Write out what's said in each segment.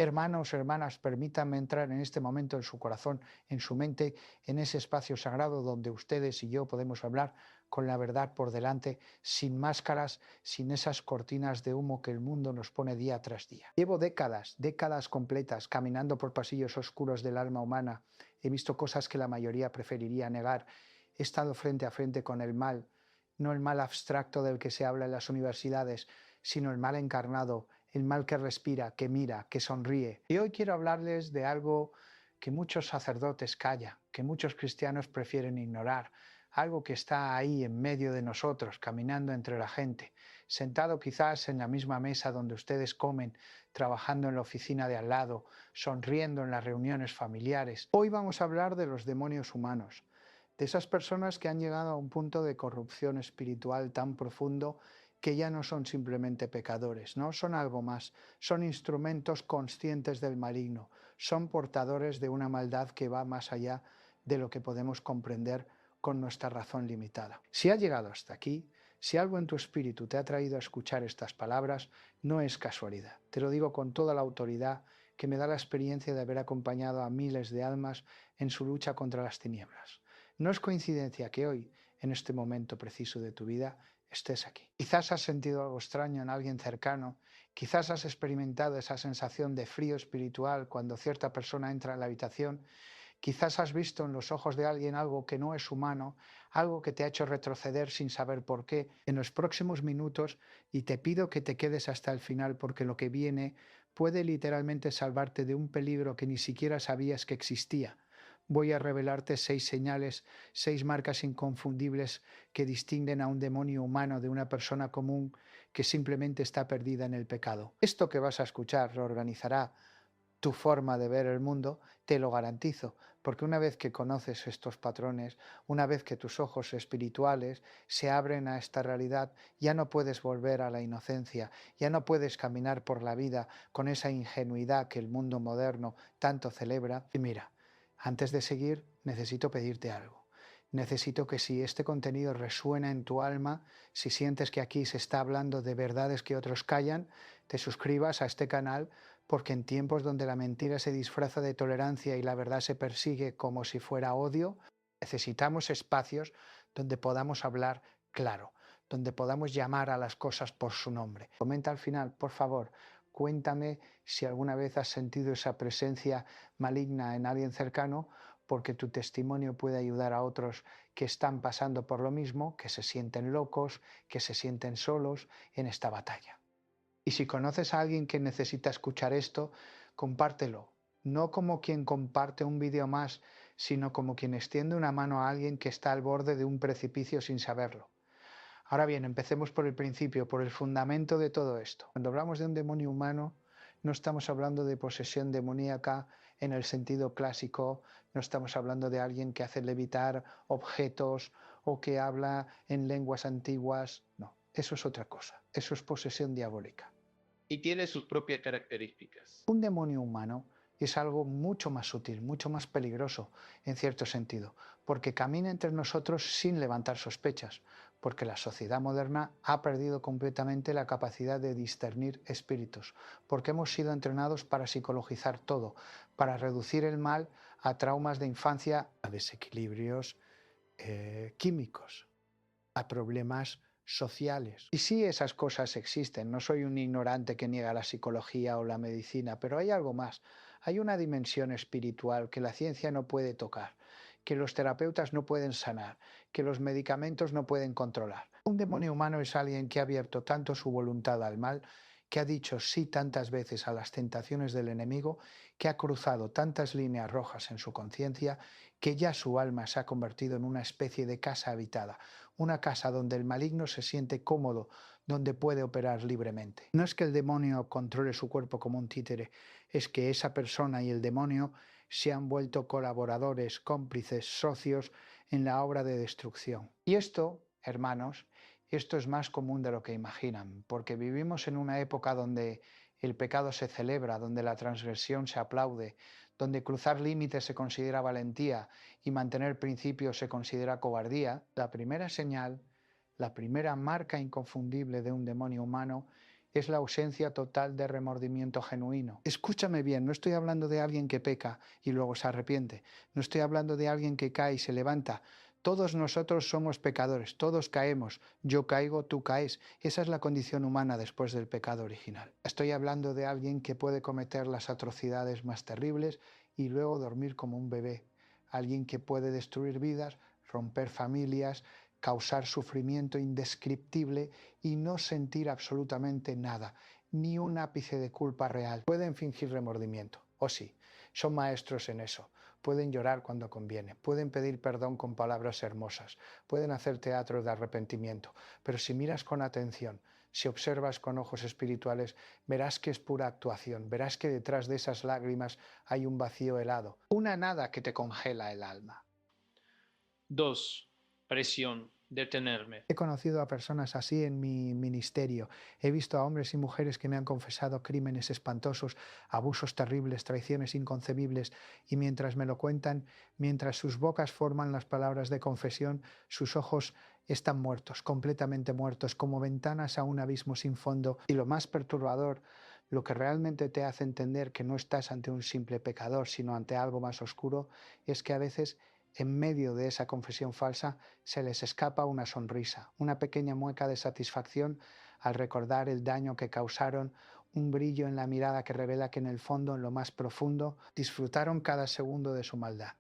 Hermanos, hermanas, permítanme entrar en este momento en su corazón, en su mente, en ese espacio sagrado donde ustedes y yo podemos hablar con la verdad por delante, sin máscaras, sin esas cortinas de humo que el mundo nos pone día tras día. Llevo décadas, décadas completas, caminando por pasillos oscuros del alma humana. He visto cosas que la mayoría preferiría negar. He estado frente a frente con el mal, no el mal abstracto del que se habla en las universidades, sino el mal encarnado, el mal que respira, que mira, que sonríe. Y hoy quiero hablarles de algo que muchos sacerdotes callan, que muchos cristianos prefieren ignorar, algo que está ahí en medio de nosotros, caminando entre la gente, sentado quizás en la misma mesa donde ustedes comen, trabajando en la oficina de al lado, sonriendo en las reuniones familiares. Hoy vamos a hablar de los demonios humanos, de esas personas que han llegado a un punto de corrupción espiritual tan profundo que ya no son simplemente pecadores, ¿no? Son algo más, son instrumentos conscientes del maligno, son portadores de una maldad que va más allá de lo que podemos comprender con nuestra razón limitada. Si has llegado hasta aquí, si algo en tu espíritu te ha traído a escuchar estas palabras, no es casualidad. Te lo digo con toda la autoridad que me da la experiencia de haber acompañado a miles de almas en su lucha contra las tinieblas. No es coincidencia que hoy, en este momento preciso de tu vida, estés aquí. Quizás has sentido algo extraño en alguien cercano, quizás has experimentado esa sensación de frío espiritual cuando cierta persona entra en la habitación, quizás has visto en los ojos de alguien algo que no es humano, algo que te ha hecho retroceder sin saber por qué. En los próximos minutos, y te pido que te quedes hasta el final porque lo que viene puede literalmente salvarte de un peligro que ni siquiera sabías que existía. Voy a revelarte 6 señales, 6 marcas inconfundibles que distinguen a un demonio humano de una persona común que simplemente está perdida en el pecado. Esto que vas a escuchar reorganizará tu forma de ver el mundo, te lo garantizo, porque una vez que conoces estos patrones, una vez que tus ojos espirituales se abren a esta realidad, ya no puedes volver a la inocencia, ya no puedes caminar por la vida con esa ingenuidad que el mundo moderno tanto celebra. Y mira, antes de seguir, necesito pedirte algo. Necesito que si este contenido resuena en tu alma, si sientes que aquí se está hablando de verdades que otros callan, te suscribas a este canal, porque en tiempos donde la mentira se disfraza de tolerancia y la verdad se persigue como si fuera odio, necesitamos espacios donde podamos hablar claro, donde podamos llamar a las cosas por su nombre. Comenta al final, por favor, cuéntame si alguna vez has sentido esa presencia maligna en alguien cercano, porque tu testimonio puede ayudar a otros que están pasando por lo mismo, que se sienten locos, que se sienten solos en esta batalla. Y si conoces a alguien que necesita escuchar esto, compártelo. No como quien comparte un vídeo más, sino como quien extiende una mano a alguien que está al borde de un precipicio sin saberlo. Ahora bien, empecemos por el principio, por el fundamento de todo esto. Cuando hablamos de un demonio humano, no estamos hablando de posesión demoníaca en el sentido clásico, no estamos hablando de alguien que hace levitar objetos o que habla en lenguas antiguas, no, eso es otra cosa, eso es posesión diabólica. Y tiene sus propias características. Un demonio humano es algo mucho más sutil, mucho más peligroso en cierto sentido, porque camina entre nosotros sin levantar sospechas, porque la sociedad moderna ha perdido completamente la capacidad de discernir espíritus, porque hemos sido entrenados para psicologizar todo, para reducir el mal a traumas de infancia, a desequilibrios químicos, a problemas sociales. Y sí, esas cosas existen, no soy un ignorante que niega la psicología o la medicina, pero hay algo más, hay una dimensión espiritual que la ciencia no puede tocar, que los terapeutas no pueden sanar, que los medicamentos no pueden controlar. Un demonio humano es alguien que ha abierto tanto su voluntad al mal, que ha dicho sí tantas veces a las tentaciones del enemigo, que ha cruzado tantas líneas rojas en su conciencia, que ya su alma se ha convertido en una especie de casa habitada, una casa donde el maligno se siente cómodo, donde puede operar libremente. No es que el demonio controle su cuerpo como un títere, es que esa persona y el demonio se han vuelto colaboradores, cómplices, socios en la obra de destrucción. Y esto, hermanos, esto es más común de lo que imaginan, porque vivimos en una época donde el pecado se celebra, donde la transgresión se aplaude, donde cruzar límites se considera valentía y mantener principios se considera cobardía. La primera señal, la primera marca inconfundible de un demonio humano es la ausencia total de remordimiento genuino. Escúchame bien, no estoy hablando de alguien que peca y luego se arrepiente, no estoy hablando de alguien que cae y se levanta. Todos nosotros somos pecadores, todos caemos, yo caigo, tú caes. Esa es la condición humana después del pecado original. Estoy hablando de alguien que puede cometer las atrocidades más terribles y luego dormir como un bebé. Alguien que puede destruir vidas, romper familias, causar sufrimiento indescriptible y no sentir absolutamente nada, ni un ápice de culpa real. Pueden fingir remordimiento, o sí, son maestros en eso. Pueden llorar cuando conviene, pueden pedir perdón con palabras hermosas, pueden hacer teatro de arrepentimiento, pero si miras con atención, si observas con ojos espirituales, verás que es pura actuación, verás que detrás de esas lágrimas hay un vacío helado, una nada que te congela el alma. 2. Presión. Detenerme. He conocido a personas así en mi ministerio. He visto a hombres y mujeres que me han confesado crímenes espantosos, abusos terribles, traiciones inconcebibles, y mientras me lo cuentan, mientras sus bocas forman las palabras de confesión, sus ojos están muertos, completamente muertos, como ventanas a un abismo sin fondo. Y lo más perturbador, lo que realmente te hace entender que no estás ante un simple pecador, sino ante algo más oscuro, es que a veces en medio de esa confesión falsa se les escapa una sonrisa, una pequeña mueca de satisfacción al recordar el daño que causaron, un brillo en la mirada que revela que en el fondo, en lo más profundo, disfrutaron cada segundo de su maldad.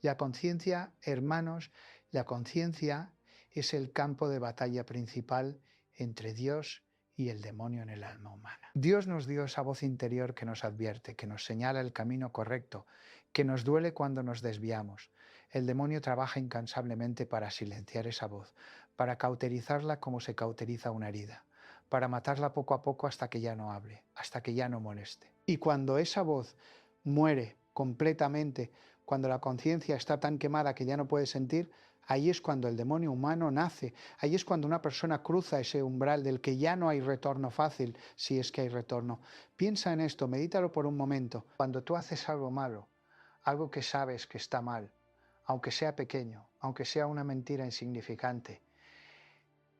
Y la conciencia, hermanos, la conciencia es el campo de batalla principal entre Dios y el demonio en el alma humana. Dios nos dio esa voz interior que nos advierte, que nos señala el camino correcto, que nos duele cuando nos desviamos. El demonio trabaja incansablemente para silenciar esa voz, para cauterizarla como se cauteriza una herida, para matarla poco a poco hasta que ya no hable, hasta que ya no moleste. Y cuando esa voz muere completamente, cuando la conciencia está tan quemada que ya no puede sentir, ahí es cuando el demonio humano nace, ahí es cuando una persona cruza ese umbral del que ya no hay retorno fácil, si es que hay retorno. Piensa en esto, medítalo por un momento. Cuando tú haces algo malo, algo que sabes que está mal, aunque sea pequeño, aunque sea una mentira insignificante,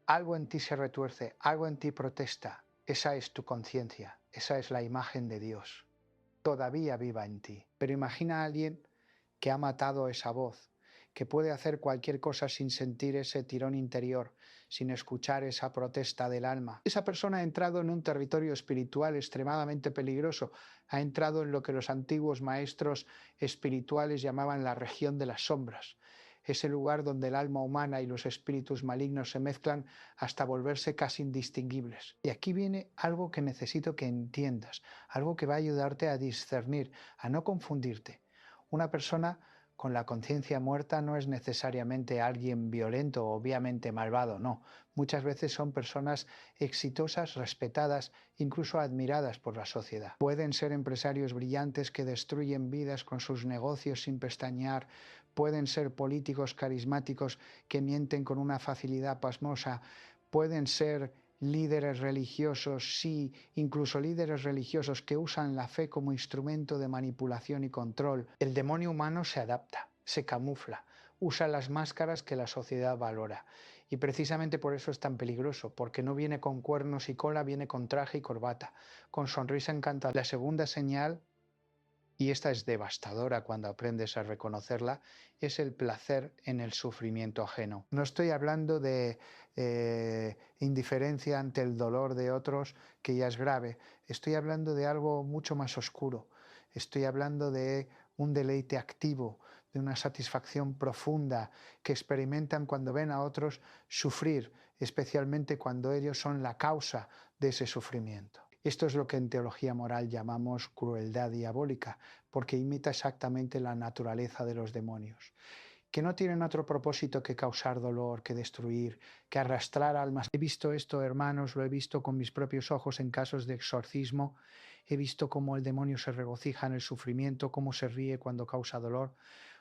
algo en ti se retuerce, algo en ti protesta, esa es tu conciencia, esa es la imagen de Dios, todavía viva en ti. Pero imagina a alguien que ha matado esa voz, que puede hacer cualquier cosa sin sentir ese tirón interior, sin escuchar esa protesta del alma. Esa persona ha entrado en un territorio espiritual extremadamente peligroso, ha entrado en lo que los antiguos maestros espirituales llamaban la región de las sombras, ese lugar donde el alma humana y los espíritus malignos se mezclan hasta volverse casi indistinguibles. Y aquí viene algo que necesito que entiendas, algo que va a ayudarte a discernir, a no confundirte. Una persona con la conciencia muerta no es necesariamente alguien violento o obviamente malvado, no. Muchas veces son personas exitosas, respetadas, incluso admiradas por la sociedad. Pueden ser empresarios brillantes que destruyen vidas con sus negocios sin pestañear, pueden ser políticos carismáticos que mienten con una facilidad pasmosa, pueden ser líderes religiosos, sí, incluso líderes religiosos que usan la fe como instrumento de manipulación y control. El demonio humano se adapta, se camufla, usa las máscaras que la sociedad valora. Y precisamente por eso es tan peligroso, porque no viene con cuernos y cola, viene con traje y corbata, con sonrisa encantadora. La segunda señal, y esta es devastadora cuando aprendes a reconocerla, es el placer en el sufrimiento ajeno. No estoy hablando de indiferencia ante el dolor de otros, que ya es grave. Estoy hablando de algo mucho más oscuro. Estoy hablando de un deleite activo, de una satisfacción profunda que experimentan cuando ven a otros sufrir, especialmente cuando ellos son la causa de ese sufrimiento. Esto es lo que en teología moral llamamos crueldad diabólica, porque imita exactamente la naturaleza de los demonios, que no tienen otro propósito que causar dolor, que destruir, que arrastrar almas. He visto esto, hermanos, lo he visto con mis propios ojos en casos de exorcismo, he visto cómo el demonio se regocija en el sufrimiento, cómo se ríe cuando causa dolor,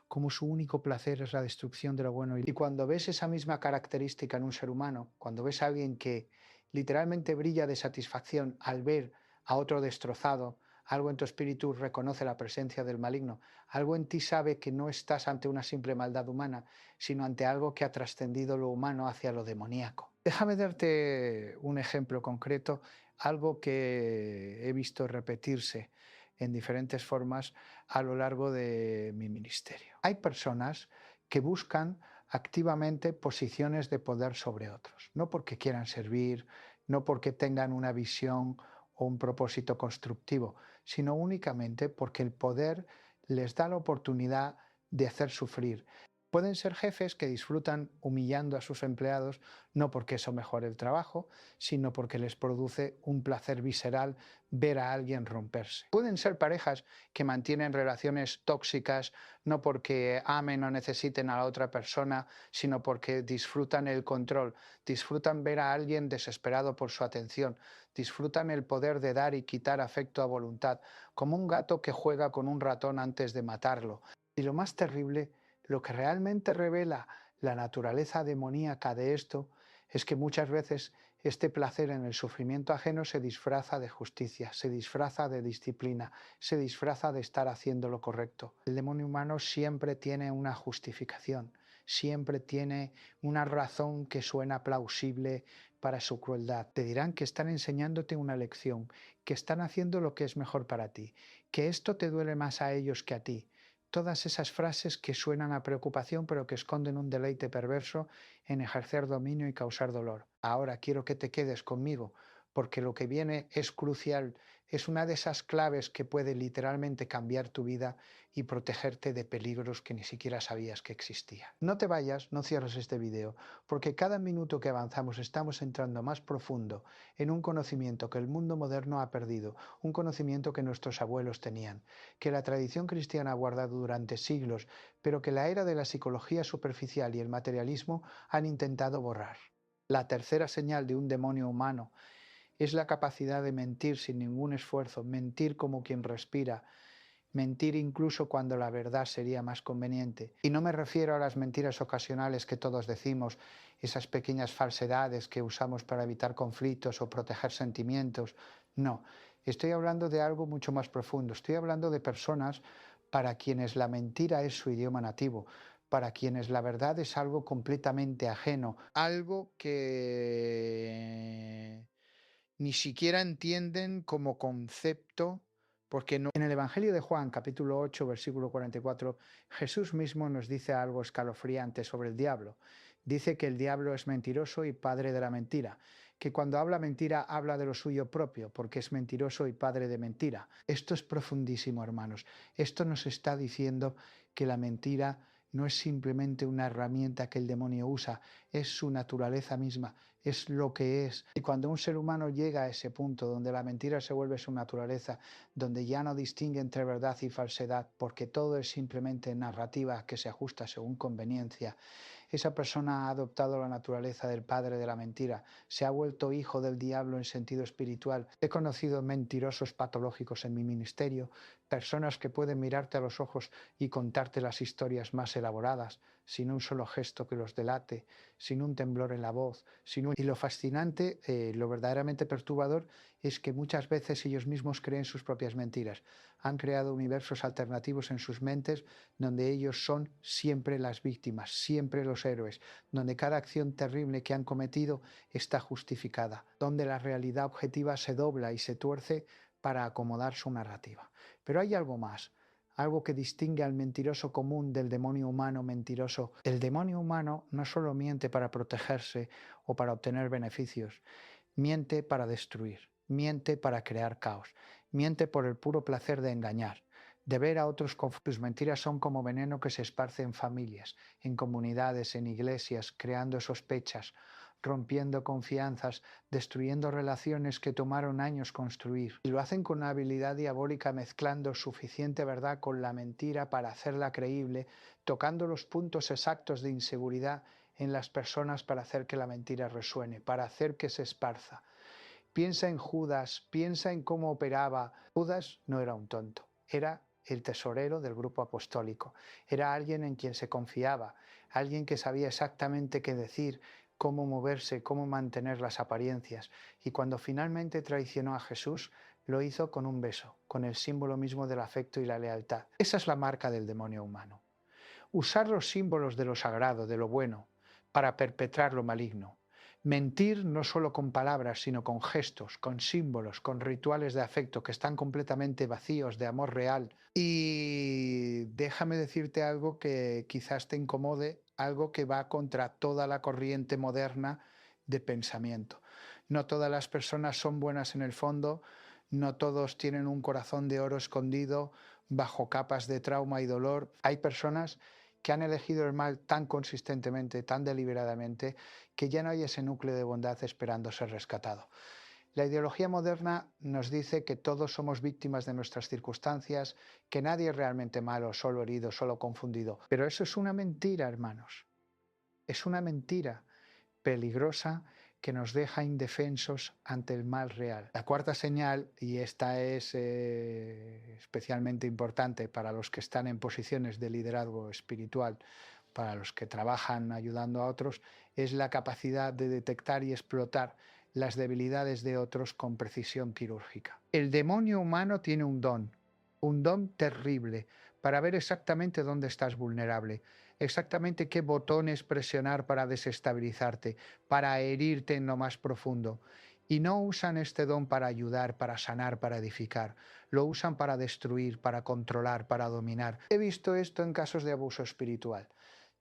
cómo su único placer es la destrucción de lo bueno. Y cuando ves esa misma característica en un ser humano, cuando ves a alguien que literalmente brilla de satisfacción al ver a otro destrozado, algo en tu espíritu reconoce la presencia del maligno, algo en ti sabe que no estás ante una simple maldad humana, sino ante algo que ha trascendido lo humano hacia lo demoníaco. Déjame darte un ejemplo concreto algo que he visto repetirse en diferentes formas a lo largo de mi ministerio. Hay personas que buscan activamente posiciones de poder sobre otros, no porque quieran servir, no porque tengan una visión o un propósito constructivo, sino únicamente porque el poder les da la oportunidad de hacer sufrir. Pueden ser jefes que disfrutan humillando a sus empleados, no porque eso mejore el trabajo, sino porque les produce un placer visceral ver a alguien romperse. Pueden ser parejas que mantienen relaciones tóxicas, no porque amen o necesiten a la otra persona, sino porque disfrutan el control, disfrutan ver a alguien desesperado por su atención, disfrutan el poder de dar y quitar afecto a voluntad, como un gato que juega con un ratón antes de matarlo. Y lo más terrible, lo que realmente revela la naturaleza demoníaca de esto, es que muchas veces este placer en el sufrimiento ajeno se disfraza de justicia, se disfraza de disciplina, se disfraza de estar haciendo lo correcto. El demonio humano siempre tiene una justificación, siempre tiene una razón que suena plausible para su crueldad. Te dirán que están enseñándote una lección, que están haciendo lo que es mejor para ti, que esto te duele más a ellos que a ti. Todas esas frases que suenan a preocupación pero que esconden un deleite perverso en ejercer dominio y causar dolor. Ahora quiero que te quedes conmigo porque lo que viene es crucial, es una de esas claves que puede literalmente cambiar tu vida y protegerte de peligros que ni siquiera sabías que existían. No te vayas, no cierres este video, porque cada minuto que avanzamos estamos entrando más profundo en un conocimiento que el mundo moderno ha perdido, un conocimiento que nuestros abuelos tenían, que la tradición cristiana ha guardado durante siglos, pero que la era de la psicología superficial y el materialismo han intentado borrar. La tercera señal de un demonio humano es la capacidad de mentir sin ningún esfuerzo, mentir como quien respira, mentir incluso cuando la verdad sería más conveniente. Y no me refiero a las mentiras ocasionales que todos decimos, esas pequeñas falsedades que usamos para evitar conflictos o proteger sentimientos. No, estoy hablando de algo mucho más profundo. Estoy hablando de personas para quienes la mentira es su idioma nativo, para quienes la verdad es algo completamente ajeno, algo que ni siquiera entienden como concepto, porque no. En el Evangelio de Juan, capítulo 8, versículo 44, Jesús mismo nos dice algo escalofriante sobre el diablo. Dice que el diablo es mentiroso y padre de la mentira, que cuando habla mentira habla de lo suyo propio, porque es mentiroso y padre de mentira. Esto es profundísimo, hermanos. Esto nos está diciendo que la mentira no es simplemente una herramienta que el demonio usa, es su naturaleza misma, es lo que es. Y cuando un ser humano llega a ese punto donde la mentira se vuelve su naturaleza, donde ya no distingue entre verdad y falsedad, porque todo es simplemente narrativa que se ajusta según conveniencia, esa persona ha adoptado la naturaleza del padre de la mentira, se ha vuelto hijo del diablo en sentido espiritual. He conocido mentirosos patológicos en mi ministerio, personas que pueden mirarte a los ojos y contarte las historias más elaboradas, sin un solo gesto que los delate, sin un temblor en la voz. Y lo fascinante, lo verdaderamente perturbador, es que muchas veces ellos mismos creen sus propias mentiras. Han creado universos alternativos en sus mentes donde ellos son siempre las víctimas, siempre los héroes, donde cada acción terrible que han cometido está justificada, donde la realidad objetiva se dobla y se tuerce para acomodar su narrativa. Pero hay algo más, algo que distingue al mentiroso común del demonio humano mentiroso. El demonio humano no solo miente para protegerse o para obtener beneficios, miente para destruir, miente para crear caos, miente por el puro placer de engañar, de ver a otros con sus mentiras. Son como veneno que se esparce en familias, en comunidades, en iglesias, creando sospechas, rompiendo confianzas, destruyendo relaciones que tomaron años construir. Y lo hacen con una habilidad diabólica, mezclando suficiente verdad con la mentira para hacerla creíble, tocando los puntos exactos de inseguridad en las personas para hacer que la mentira resuene, para hacer que se esparza. Piensa en Judas, piensa en cómo operaba. Judas no era un tonto, era el tesorero del grupo apostólico, era alguien en quien se confiaba, alguien que sabía exactamente qué decir, cómo moverse, cómo mantener las apariencias. Y cuando finalmente traicionó a Jesús, lo hizo con un beso, con el símbolo mismo del afecto y la lealtad. Esa es la marca del demonio humano. Usar los símbolos de lo sagrado, de lo bueno, para perpetrar lo maligno. Mentir no solo con palabras, sino con gestos, con símbolos, con rituales de afecto que están completamente vacíos de amor real. Y déjame decirte algo que quizás te incomode, algo que va contra toda la corriente moderna de pensamiento. No todas las personas son buenas en el fondo, no todos tienen un corazón de oro escondido bajo capas de trauma y dolor. Hay personas que han elegido el mal tan consistentemente, tan deliberadamente, que ya no hay ese núcleo de bondad esperando ser rescatado. La ideología moderna nos dice que todos somos víctimas de nuestras circunstancias, que nadie es realmente malo, solo herido, solo confundido. Pero eso es una mentira, hermanos. Es una mentira peligrosa que nos deja indefensos ante el mal real. La cuarta señal, y esta es especialmente importante para los que están en posiciones de liderazgo espiritual, para los que trabajan ayudando a otros, es la capacidad de detectar y explotar las debilidades de otros con precisión quirúrgica. El demonio humano tiene un don terrible para ver exactamente dónde estás vulnerable, exactamente qué botones presionar para desestabilizarte, para herirte en lo más profundo. Y no usan este don para ayudar, para sanar, para edificar. Lo usan para destruir, para controlar, para dominar. He visto esto en casos de abuso espiritual,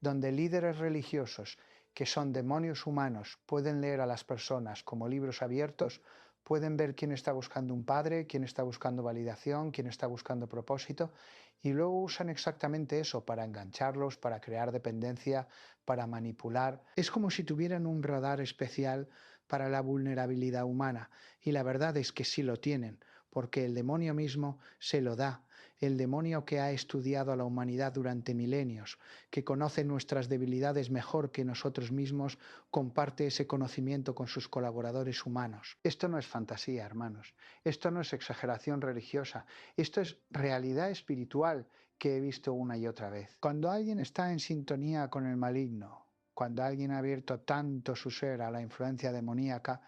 donde líderes religiosos, que son demonios humanos, pueden leer a las personas como libros abiertos, pueden ver quién está buscando un padre, quién está buscando validación, quién está buscando propósito, y luego usan exactamente eso para engancharlos, para crear dependencia, para manipular. Es como si tuvieran un radar especial para la vulnerabilidad humana, y la verdad es que sí lo tienen, porque el demonio mismo se lo da. El demonio que ha estudiado a la humanidad durante milenios, que conoce nuestras debilidades mejor que nosotros mismos, comparte ese conocimiento con sus colaboradores humanos. Esto no es fantasía, hermanos. Esto no es exageración religiosa. Esto es realidad espiritual que he visto una y otra vez. Cuando alguien está en sintonía con el maligno, cuando alguien ha abierto tanto su ser a la influencia demoníaca,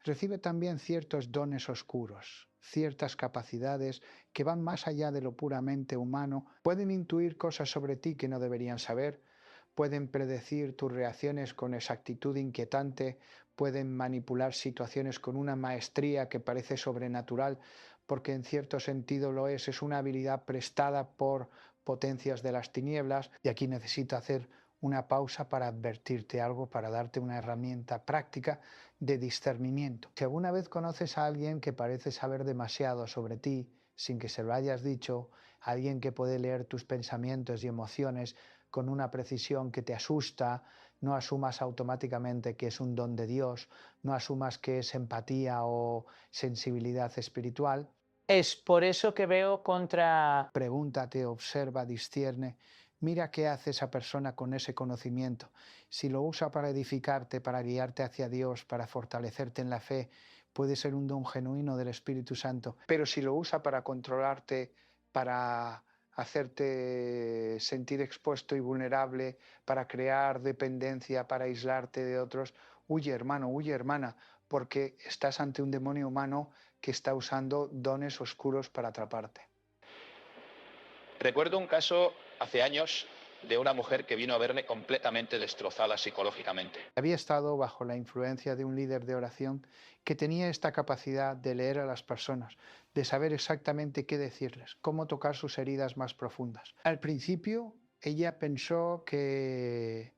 recibe también ciertos dones oscuros, ciertas capacidades que van más allá de lo puramente humano, pueden intuir cosas sobre ti que no deberían saber, pueden predecir tus reacciones con exactitud inquietante, pueden manipular situaciones con una maestría que parece sobrenatural, porque en cierto sentido lo es una habilidad prestada por potencias de las tinieblas, y aquí necesito hacer una pausa para advertirte algo, para darte una herramienta práctica de discernimiento. Si alguna vez conoces a alguien que parece saber demasiado sobre ti, sin que se lo hayas dicho, alguien que puede leer tus pensamientos y emociones con una precisión que te asusta, no asumas automáticamente que es un don de Dios, no asumas que es empatía o sensibilidad espiritual. Es por eso que veo contra... Pregúntate, observa, discierne. Mira qué hace esa persona con ese conocimiento. Si lo usa para edificarte, para guiarte hacia Dios, para fortalecerte en la fe, puede ser un don genuino del Espíritu Santo. Pero si lo usa para controlarte, para hacerte sentir expuesto y vulnerable, para crear dependencia, para aislarte de otros, huye, hermano, huye, hermana, porque estás ante un demonio humano que está usando dones oscuros para atraparte. Recuerdo un caso hace años de una mujer que vino a verme completamente destrozada psicológicamente. Había estado bajo la influencia de un líder de oración que tenía esta capacidad de leer a las personas, de saber exactamente qué decirles, cómo tocar sus heridas más profundas. Al principio, ella pensó que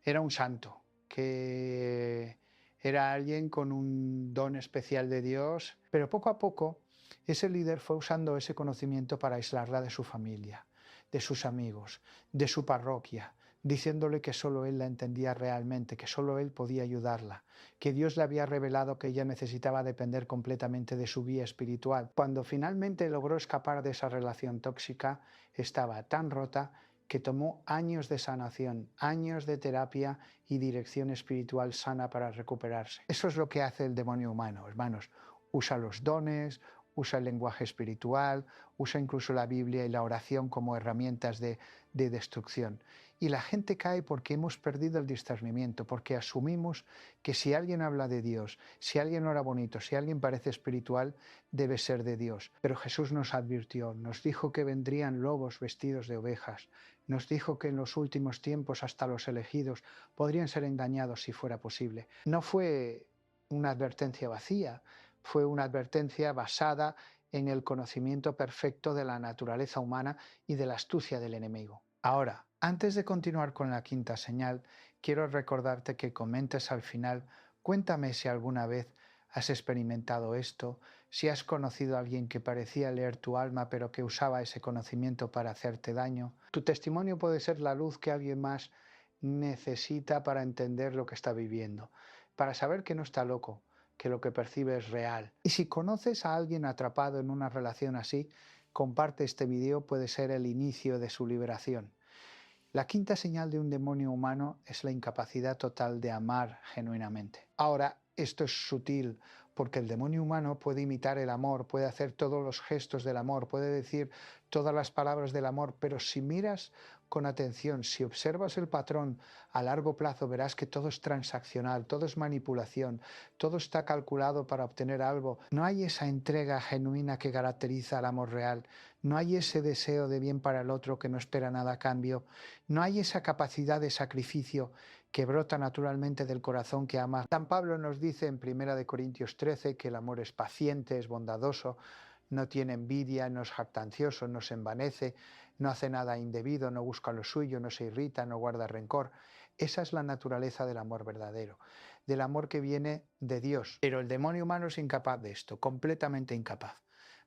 era un santo, que era alguien con un don especial de Dios, pero poco a poco ese líder fue usando ese conocimiento para aislarla de su familia, de sus amigos, de su parroquia, diciéndole que solo él la entendía realmente, que solo él podía ayudarla, que Dios le había revelado que ella necesitaba depender completamente de su guía espiritual. Cuando finalmente logró escapar de esa relación tóxica, estaba tan rota que tomó años de sanación, años de terapia y dirección espiritual sana para recuperarse. Eso es lo que hace el demonio humano, hermanos. Usa los dones, usa el lenguaje espiritual, usa incluso la Biblia y la oración como herramientas de destrucción. Y la gente cae porque hemos perdido el discernimiento, porque asumimos que si alguien habla de Dios, si alguien ora bonito, si alguien parece espiritual, debe ser de Dios. Pero Jesús nos advirtió, nos dijo que vendrían lobos vestidos de ovejas, nos dijo que en los últimos tiempos hasta los elegidos podrían ser engañados si fuera posible. No fue una advertencia vacía, fue una advertencia basada en el conocimiento perfecto de la naturaleza humana y de la astucia del enemigo. Ahora, antes de continuar con la quinta señal, quiero recordarte que comentes al final, cuéntame si alguna vez has experimentado esto, si has conocido a alguien que parecía leer tu alma pero que usaba ese conocimiento para hacerte daño. Tu testimonio puede ser la luz que alguien más necesita para entender lo que está viviendo, para saber que no está loco, que lo que percibe es real. Y si conoces a alguien atrapado en una relación así, comparte este video, puede ser el inicio de su liberación. La quinta señal de un demonio humano es la incapacidad total de amar genuinamente. Ahora, esto es sutil, porque el demonio humano puede imitar el amor, puede hacer todos los gestos del amor, puede decir todas las palabras del amor, pero si miras con atención, si observas el patrón a largo plazo, verás que todo es transaccional, todo es manipulación, todo está calculado para obtener algo. No hay esa entrega genuina que caracteriza al amor real, no hay ese deseo de bien para el otro que no espera nada a cambio, no hay esa capacidad de sacrificio que brota naturalmente del corazón que ama. San Pablo nos dice en 1 Corintios 13 que el amor es paciente, es bondadoso, no tiene envidia, no es jactancioso, no se envanece, no hace nada indebido, no busca lo suyo, no se irrita, no guarda rencor. Esa es la naturaleza del amor verdadero, del amor que viene de Dios. Pero el demonio humano es incapaz de esto, completamente incapaz,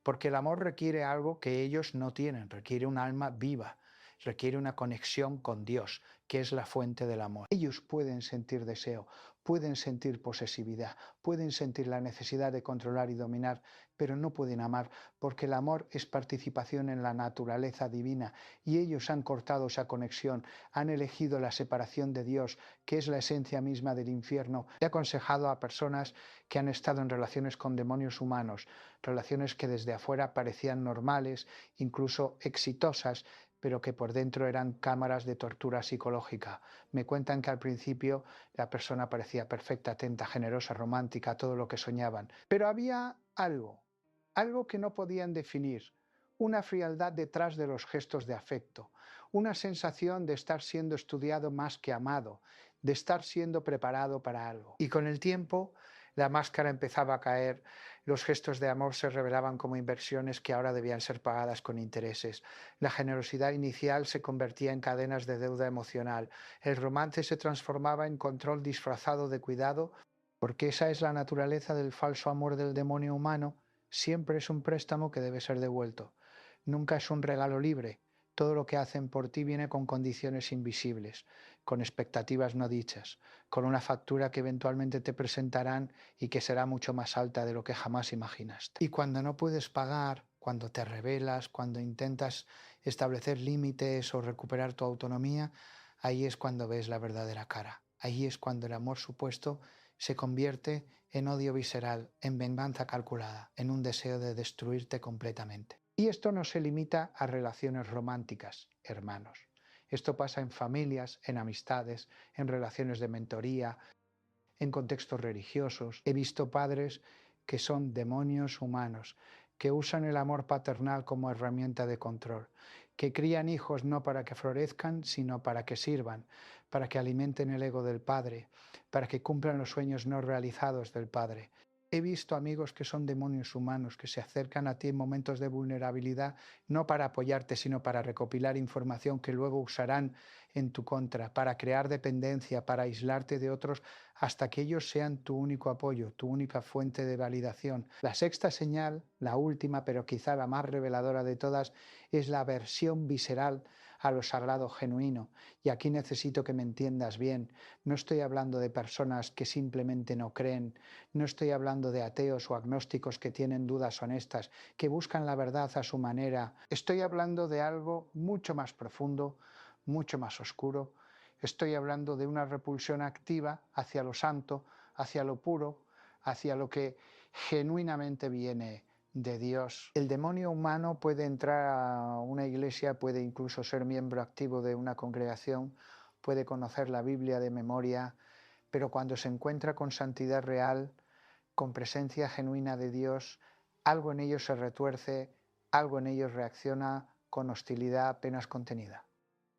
porque el amor requiere algo que ellos no tienen, requiere un alma viva, requiere una conexión con Dios, que es la fuente del amor. Ellos pueden sentir deseo, pueden sentir posesividad, pueden sentir la necesidad de controlar y dominar, pero no pueden amar, porque el amor es participación en la naturaleza divina y ellos han cortado esa conexión, han elegido la separación de Dios, que es la esencia misma del infierno. He aconsejado a personas que han estado en relaciones con demonios humanos, relaciones que desde afuera parecían normales, incluso exitosas, pero que por dentro eran cámaras de tortura psicológica. Me cuentan que al principio la persona parecía perfecta, atenta, generosa, romántica, todo lo que soñaban. Pero había algo que no podían definir, una frialdad detrás de los gestos de afecto, una sensación de estar siendo estudiado más que amado, de estar siendo preparado para algo. Y con el tiempo la máscara empezaba a caer, los gestos de amor se revelaban como inversiones que ahora debían ser pagadas con intereses. La generosidad inicial se convertía en cadenas de deuda emocional. El romance se transformaba en control disfrazado de cuidado, porque esa es la naturaleza del falso amor del demonio humano. Siempre es un préstamo que debe ser devuelto. Nunca es un regalo libre. Todo lo que hacen por ti viene con condiciones invisibles, con expectativas no dichas, con una factura que eventualmente te presentarán y que será mucho más alta de lo que jamás imaginaste. Y cuando no puedes pagar, cuando te rebelas, cuando intentas establecer límites o recuperar tu autonomía, ahí es cuando ves la verdadera cara. Ahí es cuando el amor supuesto se convierte en odio visceral, en venganza calculada, en un deseo de destruirte completamente. Y esto no se limita a relaciones románticas, hermanos. Esto pasa en familias, en amistades, en relaciones de mentoría, en contextos religiosos. He visto padres que son demonios humanos, que usan el amor paternal como herramienta de control, que crían hijos no para que florezcan, sino para que sirvan, para que alimenten el ego del padre, para que cumplan los sueños no realizados del padre. He visto amigos que son demonios humanos, que se acercan a ti en momentos de vulnerabilidad, no para apoyarte, sino para recopilar información que luego usarán en tu contra, para crear dependencia, para aislarte de otros, hasta que ellos sean tu único apoyo, tu única fuente de validación. La sexta señal, la última, pero quizá la más reveladora de todas, es la aversión visceral a lo sagrado genuino. Y aquí necesito que me entiendas bien. No estoy hablando de personas que simplemente no creen, no estoy hablando de ateos o agnósticos que tienen dudas honestas, que buscan la verdad a su manera. Estoy hablando de algo mucho más profundo, mucho más oscuro. Estoy hablando de una repulsión activa hacia lo santo, hacia lo puro, hacia lo que genuinamente viene de Dios. El demonio humano puede entrar a una iglesia, puede incluso ser miembro activo de una congregación, puede conocer la Biblia de memoria, pero cuando se encuentra con santidad real, con presencia genuina de Dios, algo en ellos se retuerce, algo en ellos reacciona con hostilidad apenas contenida.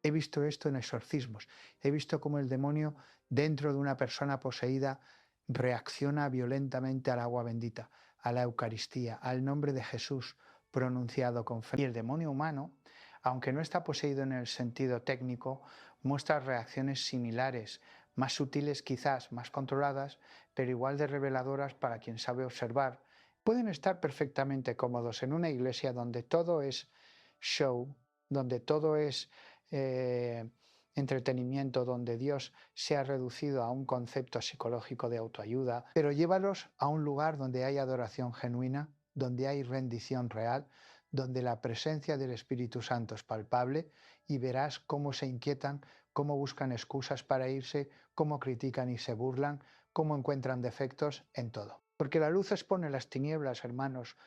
He visto esto en exorcismos, he visto cómo el demonio dentro de una persona poseída reacciona violentamente al agua bendita, a la Eucaristía, al nombre de Jesús pronunciado con fe. Y el demonio humano, aunque no está poseído en el sentido técnico, muestra reacciones similares, más sutiles quizás, más controladas, pero igual de reveladoras para quien sabe observar. Pueden estar perfectamente cómodos en una iglesia donde todo es show, donde todo es entretenimiento, donde Dios se ha reducido a un concepto psicológico de autoayuda, pero llévalos a un lugar donde hay adoración genuina, donde hay rendición real, donde la presencia del Espíritu Santo es palpable, y verás cómo se inquietan, cómo buscan excusas para irse, cómo critican y se burlan, cómo encuentran defectos en todo. Porque la luz expone las tinieblas, hermanos.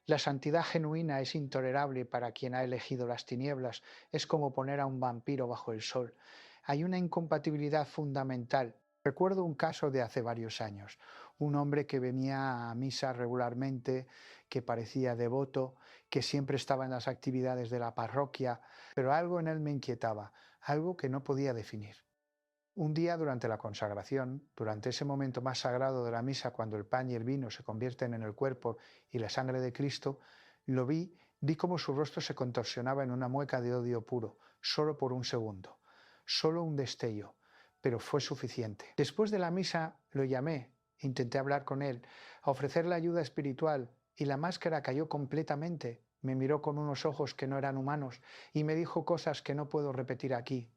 La santidad genuina es intolerable para quien ha elegido las tinieblas, es como poner a un vampiro bajo el sol. Hay una incompatibilidad fundamental. Recuerdo un caso de hace varios años, un hombre que venía a misa regularmente, que parecía devoto, que siempre estaba en las actividades de la parroquia, pero algo en él me inquietaba, algo que no podía definir. Un día durante la consagración, durante ese momento más sagrado de la misa, cuando el pan y el vino se convierten en el cuerpo y la sangre de Cristo, lo vi cómo su rostro se contorsionaba en una mueca de odio puro, solo por un segundo, solo un destello, pero fue suficiente. Después de la misa lo llamé, intenté hablar con él, a ofrecerle ayuda espiritual, y la máscara cayó completamente. Me miró con unos ojos que no eran humanos y me dijo cosas que no puedo repetir aquí.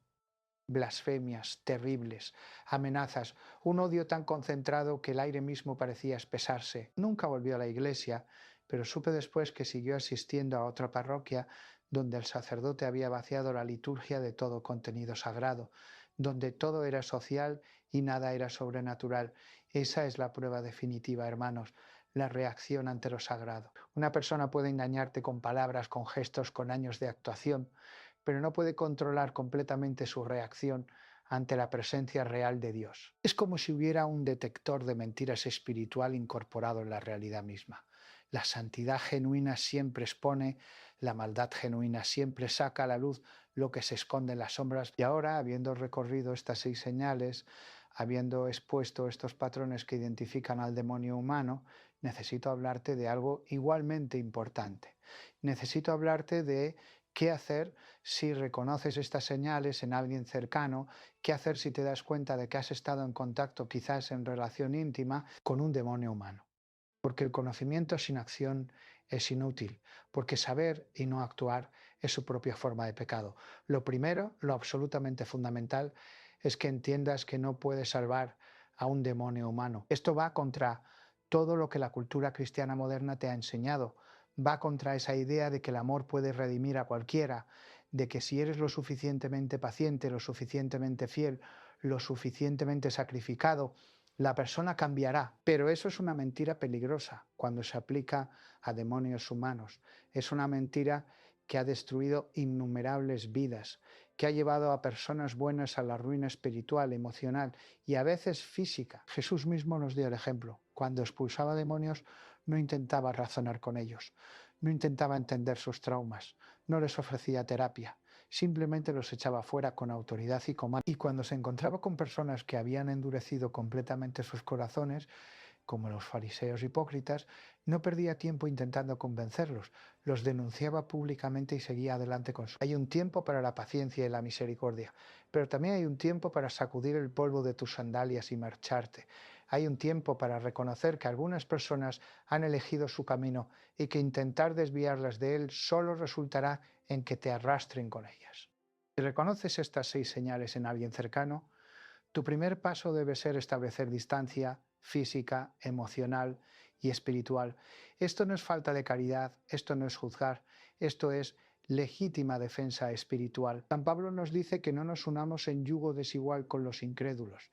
Blasfemias terribles, amenazas, un odio tan concentrado que el aire mismo parecía espesarse. Nunca volvió a la iglesia, pero supe después que siguió asistiendo a otra parroquia donde el sacerdote había vaciado la liturgia de todo contenido sagrado, donde todo era social y nada era sobrenatural. Esa es la prueba definitiva, hermanos, la reacción ante lo sagrado. Una persona puede engañarte con palabras, con gestos, con años de actuación, pero no puede controlar completamente su reacción ante la presencia real de Dios. Es como si hubiera un detector de mentiras espiritual incorporado en la realidad misma. La santidad genuina siempre expone, la maldad genuina siempre saca a la luz lo que se esconde en las sombras. Y ahora, habiendo recorrido estas 6 señales, habiendo expuesto estos patrones que identifican al demonio humano, necesito hablarte de algo igualmente importante. Necesito hablarte de qué hacer si reconoces estas señales en alguien cercano, qué hacer si te das cuenta de que has estado en contacto, quizás en relación íntima, con un demonio humano. Porque el conocimiento sin acción es inútil, porque saber y no actuar es su propia forma de pecado. Lo primero, lo absolutamente fundamental, es que entiendas que no puedes salvar a un demonio humano. Esto va contra todo lo que la cultura cristiana moderna te ha enseñado. Va contra esa idea de que el amor puede redimir a cualquiera, de que si eres lo suficientemente paciente, lo suficientemente fiel, lo suficientemente sacrificado, la persona cambiará. Pero eso es una mentira peligrosa cuando se aplica a demonios humanos. Es una mentira que ha destruido innumerables vidas, que ha llevado a personas buenas a la ruina espiritual, emocional y a veces física. Jesús mismo nos dio el ejemplo. Cuando expulsaba demonios, no intentaba razonar con ellos, no intentaba entender sus traumas, no les ofrecía terapia, simplemente los echaba fuera con autoridad y comando. Y cuando se encontraba con personas que habían endurecido completamente sus corazones, como los fariseos hipócritas, no perdía tiempo intentando convencerlos, los denunciaba públicamente y seguía adelante con su. Hay un tiempo para la paciencia y la misericordia, pero también hay un tiempo para sacudir el polvo de tus sandalias y marcharte. Hay un tiempo para reconocer que algunas personas han elegido su camino y que intentar desviarlas de él solo resultará en que te arrastren con ellas. Si reconoces estas 6 señales en alguien cercano, tu primer paso debe ser establecer distancia física, emocional y espiritual. Esto no es falta de caridad, esto no es juzgar, esto es legítima defensa espiritual. San Pablo nos dice que no nos unamos en yugo desigual con los incrédulos,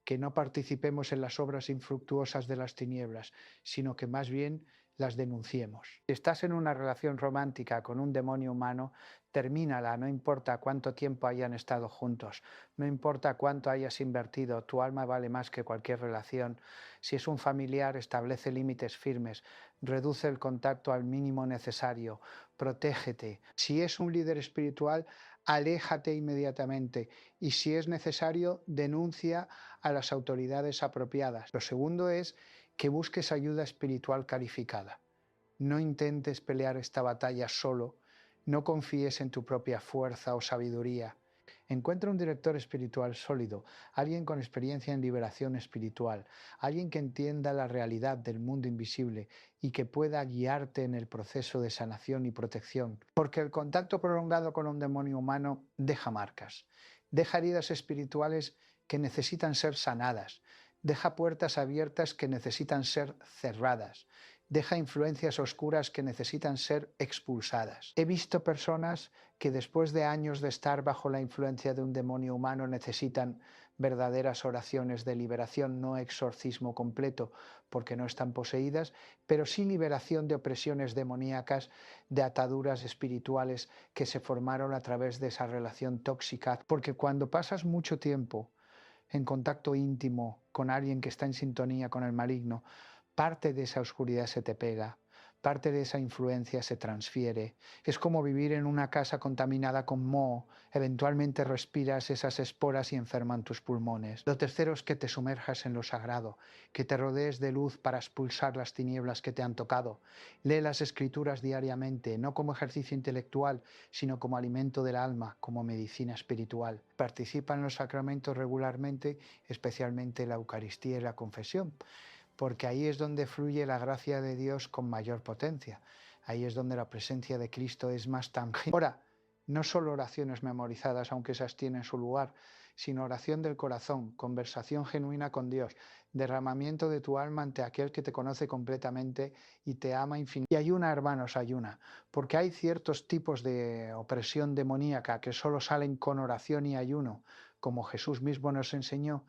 que no participemos en las obras infructuosas de las tinieblas, sino que más bien las denunciemos. Si estás en una relación romántica con un demonio humano, termínala, no importa cuánto tiempo hayan estado juntos, no importa cuánto hayas invertido, tu alma vale más que cualquier relación. Si es un familiar, establece límites firmes, reduce el contacto al mínimo necesario, protégete. Si es un líder espiritual, aléjate inmediatamente y si es necesario, denuncia a las autoridades apropiadas. Lo segundo es que busques ayuda espiritual calificada. No intentes pelear esta batalla solo, no confíes en tu propia fuerza o sabiduría. Encuentra un director espiritual sólido, alguien con experiencia en liberación espiritual, alguien que entienda la realidad del mundo invisible y que pueda guiarte en el proceso de sanación y protección. Porque el contacto prolongado con un demonio humano deja marcas, deja heridas espirituales que necesitan ser sanadas, deja puertas abiertas que necesitan ser cerradas, deja influencias oscuras que necesitan ser expulsadas. He visto personas que después de años de estar bajo la influencia de un demonio humano necesitan verdaderas oraciones de liberación, no exorcismo completo porque no están poseídas, pero sí liberación de opresiones demoníacas, de ataduras espirituales que se formaron a través de esa relación tóxica, porque cuando pasas mucho tiempo en contacto íntimo con alguien que está en sintonía con el maligno, parte de esa oscuridad se te pega, parte de esa influencia se transfiere. Es como vivir en una casa contaminada con moho, eventualmente respiras esas esporas y enferman tus pulmones. Lo tercero es que te sumerjas en lo sagrado, que te rodees de luz para expulsar las tinieblas que te han tocado. Lee las escrituras diariamente, no como ejercicio intelectual, sino como alimento del alma, como medicina espiritual. Participa en los sacramentos regularmente, especialmente la Eucaristía y la confesión, porque ahí es donde fluye la gracia de Dios con mayor potencia. Ahí es donde la presencia de Cristo es más tangible. Ahora, no solo oraciones memorizadas, aunque esas tienen su lugar, sino oración del corazón, conversación genuina con Dios, derramamiento de tu alma ante aquel que te conoce completamente y te ama infinitamente. Y ayuna, hermanos, ayuna, porque hay ciertos tipos de opresión demoníaca que solo salen con oración y ayuno, como Jesús mismo nos enseñó.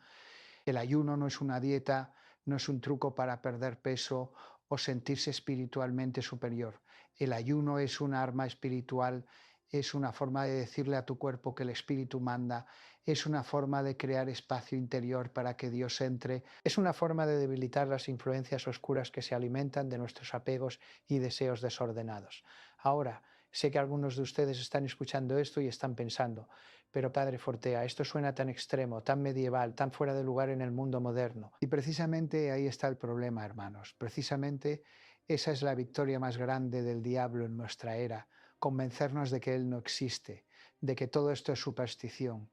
El ayuno no es una dieta, no es un truco para perder peso o sentirse espiritualmente superior. El ayuno es un arma espiritual, es una forma de decirle a tu cuerpo que el espíritu manda, es una forma de crear espacio interior para que Dios entre, es una forma de debilitar las influencias oscuras que se alimentan de nuestros apegos y deseos desordenados. Ahora, sé que algunos de ustedes están escuchando esto y están pensando, pero Padre Fortea, esto suena tan extremo, tan medieval, tan fuera de lugar en el mundo moderno. Y precisamente ahí está el problema, hermanos. Precisamente esa es la victoria más grande del diablo en nuestra era, convencernos de que él no existe, de que todo esto es superstición,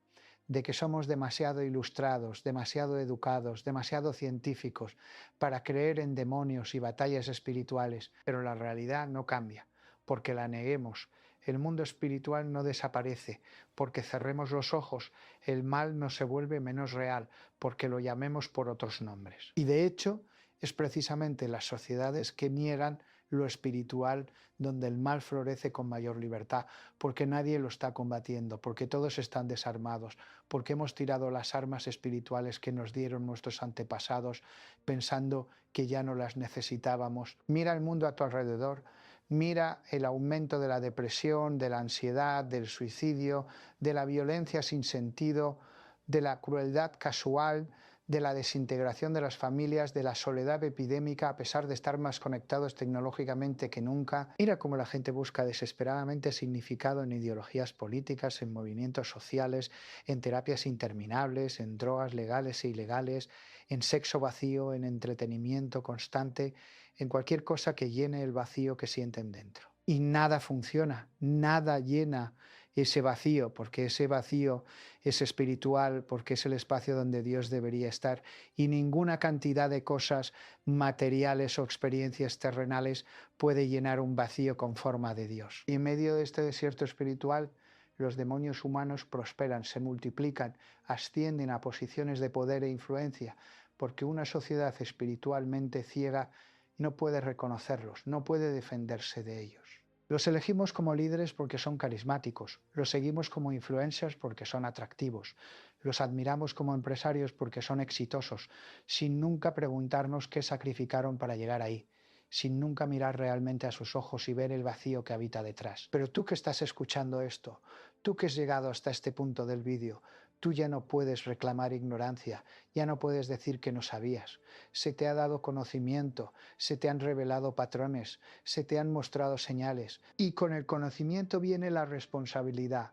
de que somos demasiado ilustrados, demasiado educados, demasiado científicos para creer en demonios y batallas espirituales, pero la realidad no cambia, porque la neguemos. El mundo espiritual no desaparece porque cerremos los ojos, el mal no se vuelve menos real porque lo llamemos por otros nombres. Y de hecho, es precisamente las sociedades que niegan lo espiritual donde el mal florece con mayor libertad, porque nadie lo está combatiendo, porque todos están desarmados, porque hemos tirado las armas espirituales que nos dieron nuestros antepasados pensando que ya no las necesitábamos. Mira el mundo a tu alrededor. Mira el aumento de la depresión, de la ansiedad, del suicidio, de la violencia sin sentido, de la crueldad casual, de la desintegración de las familias, de la soledad epidémica a pesar de estar más conectados tecnológicamente que nunca. Mira cómo la gente busca desesperadamente significado en ideologías políticas, en movimientos sociales, en terapias interminables, en drogas legales e ilegales, en sexo vacío, en entretenimiento constante, en cualquier cosa que llene el vacío que sienten dentro. Y nada funciona, nada llena ese vacío, porque ese vacío es espiritual, porque es el espacio donde Dios debería estar, y ninguna cantidad de cosas materiales o experiencias terrenales puede llenar un vacío con forma de Dios. Y en medio de este desierto espiritual, los demonios humanos prosperan, se multiplican, ascienden a posiciones de poder e influencia, porque una sociedad espiritualmente ciega no puede reconocerlos, no puede defenderse de ellos. Los elegimos como líderes porque son carismáticos, los seguimos como influencers porque son atractivos, los admiramos como empresarios porque son exitosos, sin nunca preguntarnos qué sacrificaron para llegar ahí, sin nunca mirar realmente a sus ojos y ver el vacío que habita detrás. Pero tú que estás escuchando esto, tú que has llegado hasta este punto del vídeo, tú ya no puedes reclamar ignorancia, ya no puedes decir que no sabías. Se te ha dado conocimiento, se te han revelado patrones, se te han mostrado señales, y con el conocimiento viene la responsabilidad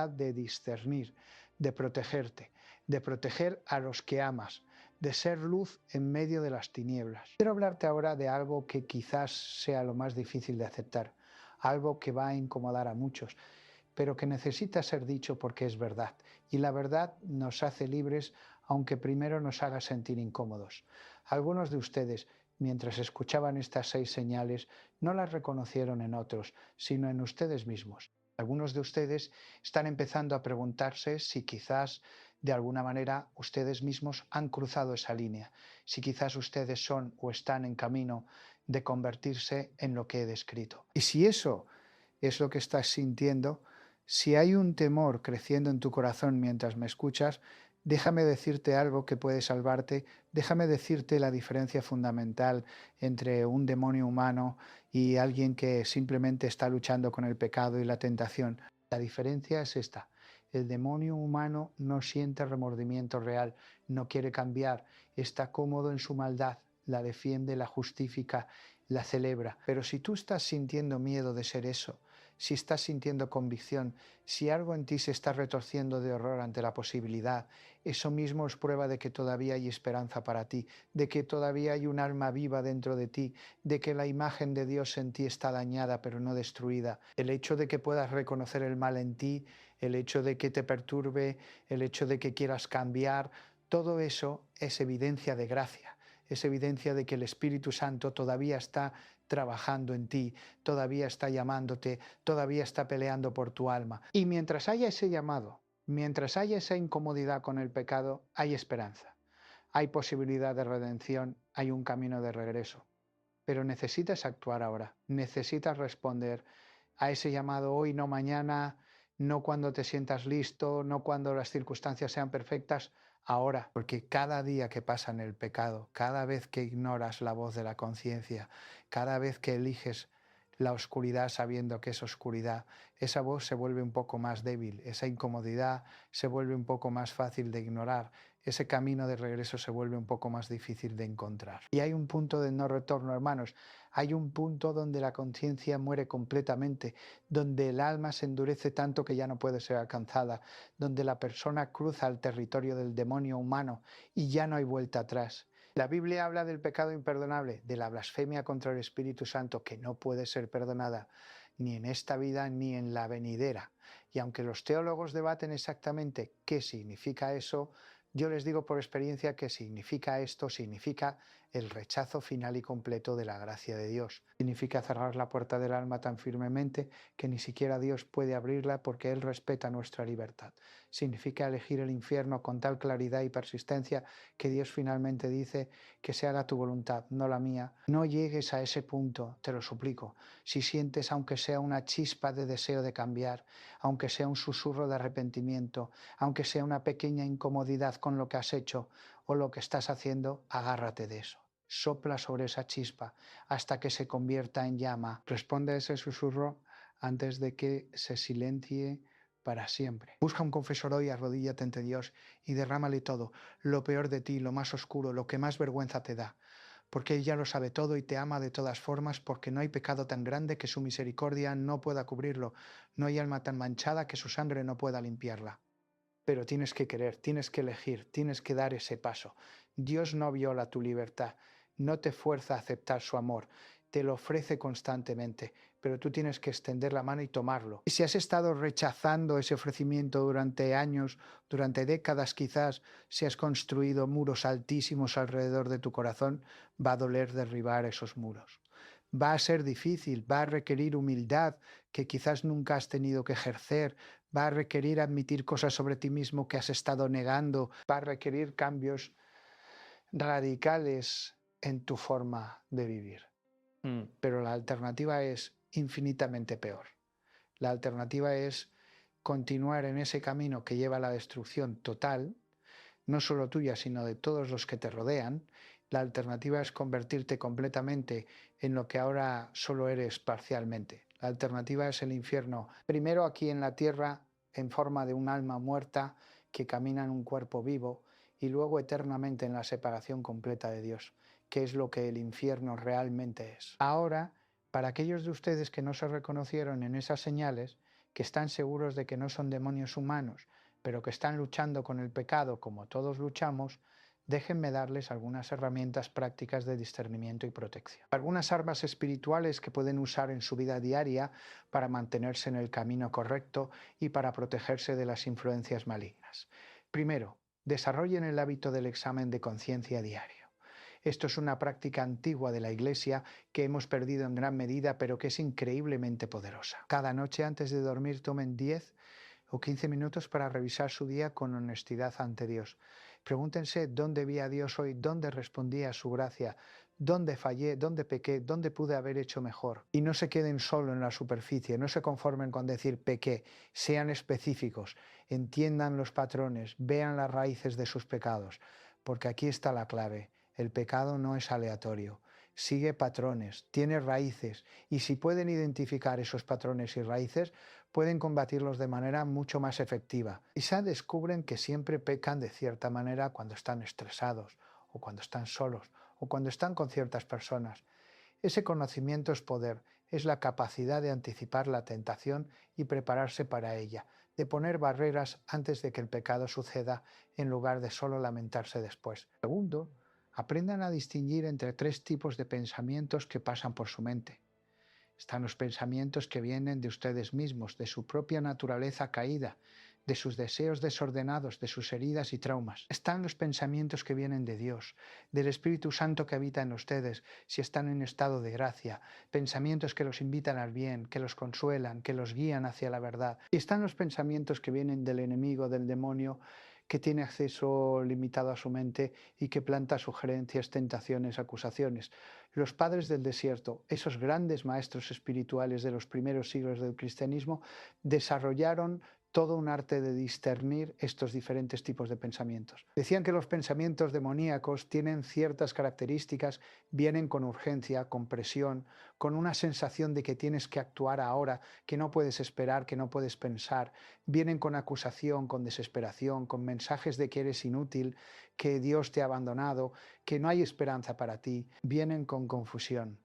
de discernir, de protegerte, de proteger a los que amas, de ser luz en medio de las tinieblas. Quiero hablarte ahora de algo que quizás sea lo más difícil de aceptar, algo que va a incomodar a muchos, pero que necesita ser dicho porque es verdad. Y la verdad nos hace libres, aunque primero nos haga sentir incómodos. Algunos de ustedes, mientras escuchaban estas 6 señales, no las reconocieron en otros, sino en ustedes mismos. Algunos de ustedes están empezando a preguntarse si quizás de alguna manera ustedes mismos han cruzado esa línea, si quizás ustedes son o están en camino de convertirse en lo que he descrito. Y si eso es lo que estás sintiendo, si hay un temor creciendo en tu corazón mientras me escuchas, déjame decirte algo que puede salvarte, déjame decirte la diferencia fundamental entre un demonio humano y alguien que simplemente está luchando con el pecado y la tentación. La diferencia es esta: el demonio humano no siente remordimiento real, no quiere cambiar, está cómodo en su maldad, la defiende, la justifica, la celebra. Pero si tú estás sintiendo miedo de ser eso, si estás sintiendo convicción, si algo en ti se está retorciendo de horror ante la posibilidad, eso mismo es prueba de que todavía hay esperanza para ti, de que todavía hay un alma viva dentro de ti, de que la imagen de Dios en ti está dañada pero no destruida. El hecho de que puedas reconocer el mal en ti, el hecho de que te perturbe, el hecho de que quieras cambiar, todo eso es evidencia de gracia. Es evidencia de que el Espíritu Santo todavía está trabajando en ti, todavía está llamándote, todavía está peleando por tu alma. Y mientras haya ese llamado, mientras haya esa incomodidad con el pecado, hay esperanza, hay posibilidad de redención, hay un camino de regreso. Pero necesitas actuar ahora, necesitas responder a ese llamado hoy, no mañana, no cuando te sientas listo, no cuando las circunstancias sean perfectas, ahora, porque cada día que pasa en el pecado, cada vez que ignoras la voz de la conciencia, cada vez que eliges la oscuridad sabiendo que es oscuridad, esa voz se vuelve un poco más débil, esa incomodidad se vuelve un poco más fácil de ignorar, ese camino de regreso se vuelve un poco más difícil de encontrar. Y hay un punto de no retorno, hermanos, hay un punto donde la conciencia muere completamente, donde el alma se endurece tanto que ya no puede ser alcanzada, donde la persona cruza el territorio del demonio humano y ya no hay vuelta atrás. La Biblia habla del pecado imperdonable, de la blasfemia contra el Espíritu Santo, que no puede ser perdonada ni en esta vida ni en la venidera. Y aunque los teólogos debaten exactamente qué significa eso, yo les digo por experiencia que significa esto, significa el rechazo final y completo de la gracia de Dios. Significa cerrar la puerta del alma tan firmemente que ni siquiera Dios puede abrirla porque Él respeta nuestra libertad. Significa elegir el infierno con tal claridad y persistencia que Dios finalmente dice que se haga tu voluntad, no la mía. No llegues a ese punto, te lo suplico. Si sientes aunque sea una chispa de deseo de cambiar, aunque sea un susurro de arrepentimiento, aunque sea una pequeña incomodidad con lo que has hecho o lo que estás haciendo, agárrate de eso. Sopla sobre esa chispa hasta que se convierta en llama. Responde a ese susurro antes de que se silencie para siempre. Busca un confesor hoy, arrodíllate ante Dios y derrámale todo, lo peor de ti, lo más oscuro, lo que más vergüenza te da. Porque Él ya lo sabe todo y te ama de todas formas, porque no hay pecado tan grande que su misericordia no pueda cubrirlo, no hay alma tan manchada que su sangre no pueda limpiarla. Pero tienes que querer, tienes que elegir, tienes que dar ese paso. Dios no viola tu libertad, no te fuerza a aceptar su amor, te lo ofrece constantemente, pero tú tienes que extender la mano y tomarlo. Y si has estado rechazando ese ofrecimiento durante años, durante décadas quizás, si has construido muros altísimos alrededor de tu corazón, va a doler derribar esos muros. Va a ser difícil, va a requerir humildad que quizás nunca has tenido que ejercer, va a requerir admitir cosas sobre ti mismo que has estado negando, va a requerir cambios radicales en tu forma de vivir. Pero la alternativa es infinitamente peor. La alternativa es continuar en ese camino que lleva a la destrucción total, no solo tuya, sino de todos los que te rodean, La alternativa es convertirte completamente en lo que ahora solo eres parcialmente. La alternativa es el infierno, primero aquí en la tierra, en forma de un alma muerta que camina en un cuerpo vivo, y luego eternamente en la separación completa de Dios, que es lo que el infierno realmente es. Ahora, para aquellos de ustedes que no se reconocieron en esas señales, que están seguros de que no son demonios humanos, pero que están luchando con el pecado como todos luchamos, déjenme darles algunas herramientas prácticas de discernimiento y protección. Algunas armas espirituales que pueden usar en su vida diaria para mantenerse en el camino correcto y para protegerse de las influencias malignas. Primero, desarrollen el hábito del examen de conciencia diario. Esto es una práctica antigua de la Iglesia que hemos perdido en gran medida, pero que es increíblemente poderosa. Cada noche antes de dormir tomen 10 o 15 minutos para revisar su día con honestidad ante Dios. Pregúntense dónde vi a Dios hoy, dónde respondí a su gracia, dónde fallé, dónde pequé, dónde pude haber hecho mejor. Y no se queden solo en la superficie, no se conformen con decir pequé, sean específicos, entiendan los patrones, vean las raíces de sus pecados, porque aquí está la clave. El pecado no es aleatorio, sigue patrones, tiene raíces, y si pueden identificar esos patrones y raíces, pueden combatirlos de manera mucho más efectiva. Quizá descubren que siempre pecan de cierta manera cuando están estresados, o cuando están solos, o cuando están con ciertas personas. Ese conocimiento es poder, es la capacidad de anticipar la tentación y prepararse para ella, de poner barreras antes de que el pecado suceda en lugar de solo lamentarse después. Segundo, aprendan a distinguir entre 3 tipos de pensamientos que pasan por su mente. Están los pensamientos que vienen de ustedes mismos, de su propia naturaleza caída, de sus deseos desordenados, de sus heridas y traumas. Están los pensamientos que vienen de Dios, del Espíritu Santo que habita en ustedes, si están en estado de gracia, pensamientos que los invitan al bien, que los consuelan, que los guían hacia la verdad. Y están los pensamientos que vienen del enemigo, del demonio, que tiene acceso limitado a su mente y que planta sugerencias, tentaciones, acusaciones. Los padres del desierto, esos grandes maestros espirituales de los primeros siglos del cristianismo, desarrollaron todo un arte de discernir estos diferentes tipos de pensamientos. Decían que los pensamientos demoníacos tienen ciertas características, vienen con urgencia, con presión, con una sensación de que tienes que actuar ahora, que no puedes esperar, que no puedes pensar, vienen con acusación, con desesperación, con mensajes de que eres inútil, que Dios te ha abandonado, que no hay esperanza para ti, vienen con confusión,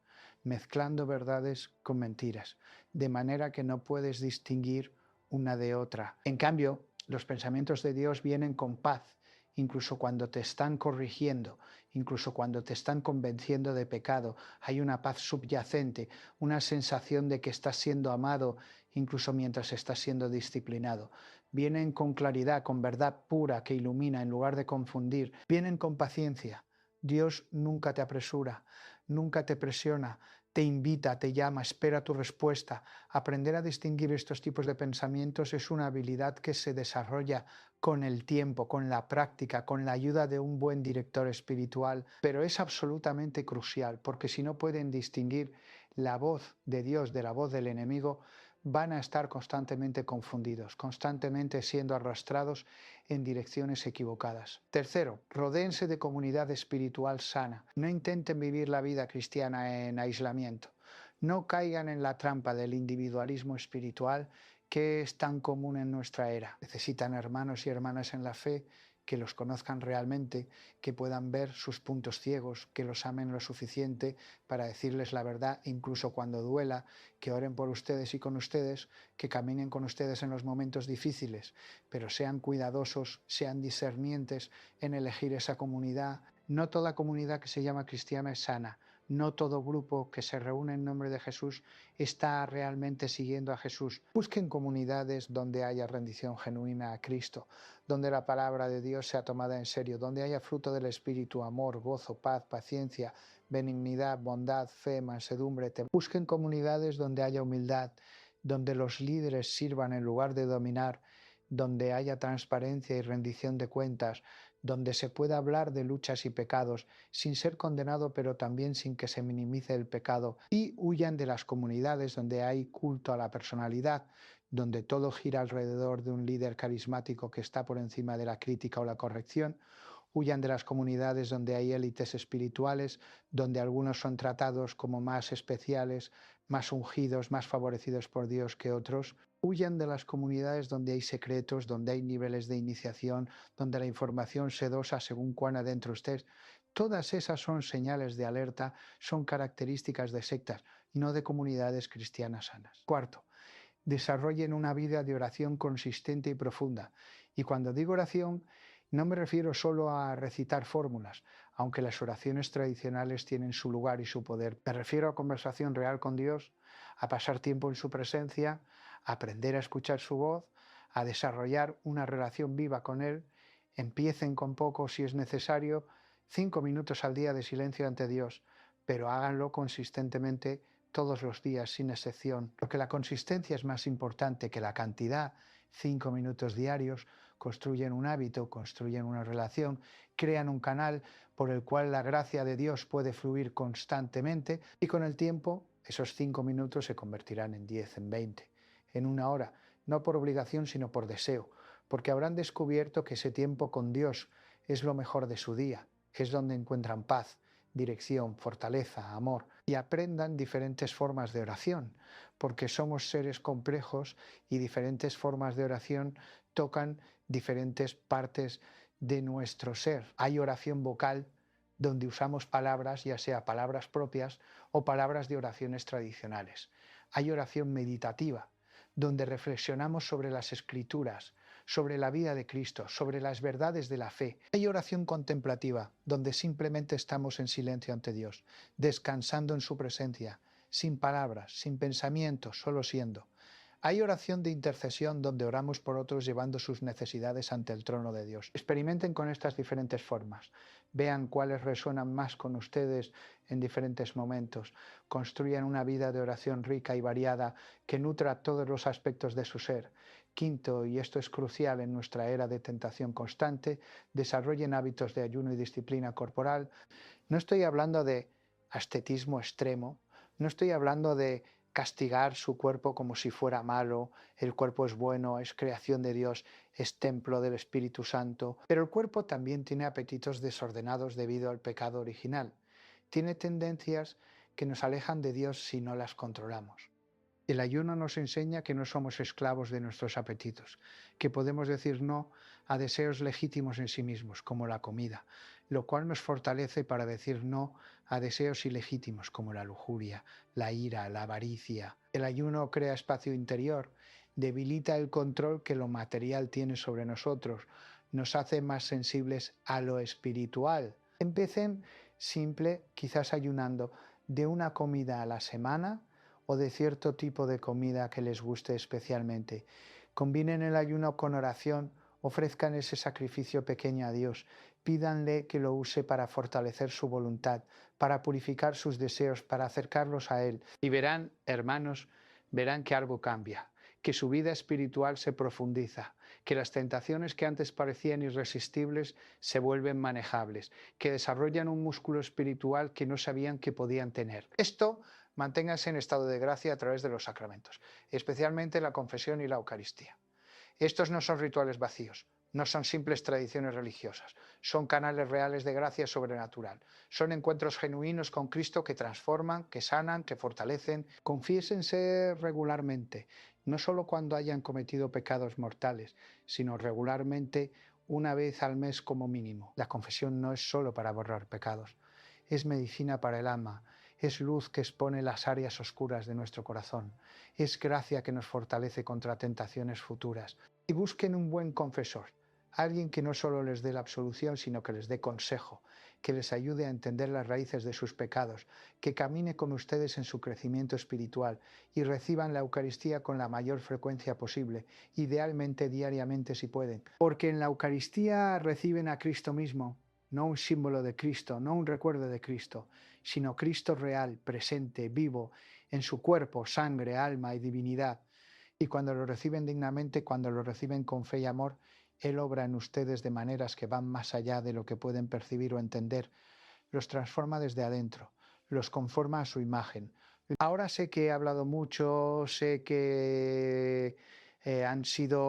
mezclando verdades con mentiras, de manera que no puedes distinguir una de otra. En cambio, los pensamientos de Dios vienen con paz, incluso cuando te están corrigiendo, incluso cuando te están convenciendo de pecado. Hay una paz subyacente, una sensación de que estás siendo amado, incluso mientras estás siendo disciplinado. Vienen con claridad, con verdad pura que ilumina en lugar de confundir. Vienen con paciencia. Dios nunca te apresura, nunca te presiona, te invita, te llama, espera tu respuesta. Aprender a distinguir estos tipos de pensamientos es una habilidad que se desarrolla con el tiempo, con la práctica, con la ayuda de un buen director espiritual, pero es absolutamente crucial, porque si no pueden distinguir la voz de Dios de la voz del enemigo, van a estar constantemente confundidos, constantemente siendo arrastrados en direcciones equivocadas. Tercero, rodéense de comunidad espiritual sana. No intenten vivir la vida cristiana en aislamiento. No caigan en la trampa del individualismo espiritual que es tan común en nuestra era. Necesitan hermanos y hermanas en la fe que los conozcan realmente, que puedan ver sus puntos ciegos, que los amen lo suficiente para decirles la verdad, incluso cuando duela, que oren por ustedes y con ustedes, que caminen con ustedes en los momentos difíciles, pero sean cuidadosos, sean discernientes en elegir esa comunidad. No toda comunidad que se llama cristiana es sana. No todo grupo que se reúne en nombre de Jesús está realmente siguiendo a Jesús. Busquen comunidades donde haya rendición genuina a Cristo, donde la palabra de Dios sea tomada en serio, donde haya fruto del Espíritu, amor, gozo, paz, paciencia, benignidad, bondad, fe, mansedumbre. Busquen comunidades donde haya humildad, donde los líderes sirvan en lugar de dominar, donde haya transparencia y rendición de cuentas, donde se pueda hablar de luchas y pecados sin ser condenado, pero también sin que se minimice el pecado, y huyan de las comunidades donde hay culto a la personalidad, donde todo gira alrededor de un líder carismático que está por encima de la crítica o la corrección, Huyan de las comunidades donde hay élites espirituales, donde algunos son tratados como más especiales, más ungidos, más favorecidos por Dios que otros. Huyan de las comunidades donde hay secretos, donde hay niveles de iniciación, donde la información se dosa según cuán adentro estés. Todas esas son señales de alerta, son características de sectas, no de comunidades cristianas sanas. Cuarto, desarrollen una vida de oración consistente y profunda. Y cuando digo oración, no me refiero solo a recitar fórmulas, aunque las oraciones tradicionales tienen su lugar y su poder. Me refiero a conversación real con Dios, a pasar tiempo en su presencia, a aprender a escuchar su voz, a desarrollar una relación viva con Él. Empiecen con poco si es necesario, 5 minutos al día de silencio ante Dios, pero háganlo consistentemente todos los días sin excepción, porque la consistencia es más importante que la cantidad. 5 minutos diarios construyen un hábito, construyen una relación, crean un canal por el cual la gracia de Dios puede fluir constantemente y con el tiempo esos 5 minutos se convertirán en 10, en 20, en una hora, no por obligación sino por deseo, porque habrán descubierto que ese tiempo con Dios es lo mejor de su día, es donde encuentran paz, dirección, fortaleza, amor, y aprendan diferentes formas de oración, porque somos seres complejos y diferentes formas de oración tocan diferentes partes de nuestro ser. Hay oración vocal donde usamos palabras, ya sea palabras propias o palabras de oraciones tradicionales. Hay oración meditativa, donde reflexionamos sobre las escrituras, sobre la vida de Cristo, sobre las verdades de la fe. Hay oración contemplativa, donde simplemente estamos en silencio ante Dios, descansando en su presencia, sin palabras, sin pensamientos, solo siendo. Hay oración de intercesión donde oramos por otros llevando sus necesidades ante el trono de Dios. Experimenten con estas diferentes formas. Vean cuáles resuenan más con ustedes en diferentes momentos. Construyan una vida de oración rica y variada que nutra todos los aspectos de su ser. Quinto, y esto es crucial en nuestra era de tentación constante, desarrollen hábitos de ayuno y disciplina corporal. No estoy hablando de ascetismo extremo, no estoy hablando de castigar su cuerpo como si fuera malo, el cuerpo es bueno, es creación de Dios, es templo del Espíritu Santo, pero el cuerpo también tiene apetitos desordenados debido al pecado original, tiene tendencias que nos alejan de Dios si no las controlamos. El ayuno nos enseña que no somos esclavos de nuestros apetitos, que podemos decir no a deseos legítimos en sí mismos, como la comida, lo cual nos fortalece para decir no a deseos ilegítimos, como la lujuria, la ira, la avaricia. El ayuno crea espacio interior, debilita el control que lo material tiene sobre nosotros, nos hace más sensibles a lo espiritual. Empiecen simple, quizás ayunando de una comida a la semana, o de cierto tipo de comida que les guste especialmente. Combinen el ayuno con oración, ofrezcan ese sacrificio pequeño a Dios, pídanle que lo use para fortalecer su voluntad, para purificar sus deseos, para acercarlos a Él. Y verán, hermanos, verán que algo cambia, que su vida espiritual se profundiza, que las tentaciones que antes parecían irresistibles se vuelven manejables, que desarrollan un músculo espiritual que no sabían que podían tener. Esto manténganse en estado de gracia a través de los sacramentos, especialmente la confesión y la Eucaristía. Estos no son rituales vacíos, no son simples tradiciones religiosas, son canales reales de gracia sobrenatural, son encuentros genuinos con Cristo que transforman, que sanan, que fortalecen. Confiésense regularmente, no solo cuando hayan cometido pecados mortales, sino regularmente una vez al mes como mínimo. La confesión no es solo para borrar pecados, es medicina para el alma, es luz que expone las áreas oscuras de nuestro corazón, es gracia que nos fortalece contra tentaciones futuras. Y busquen un buen confesor, alguien que no solo les dé la absolución, sino que les dé consejo, que les ayude a entender las raíces de sus pecados, que camine con ustedes en su crecimiento espiritual y reciban la Eucaristía con la mayor frecuencia posible, idealmente diariamente si pueden, porque en la Eucaristía reciben a Cristo mismo, no un símbolo de Cristo, no un recuerdo de Cristo, sino Cristo real, presente, vivo, en su cuerpo, sangre, alma y divinidad. Y cuando lo reciben dignamente, cuando lo reciben con fe y amor, Él obra en ustedes de maneras que van más allá de lo que pueden percibir o entender. Los transforma desde adentro, los conforma a su imagen. Ahora sé que he hablado mucho, sé que Han sido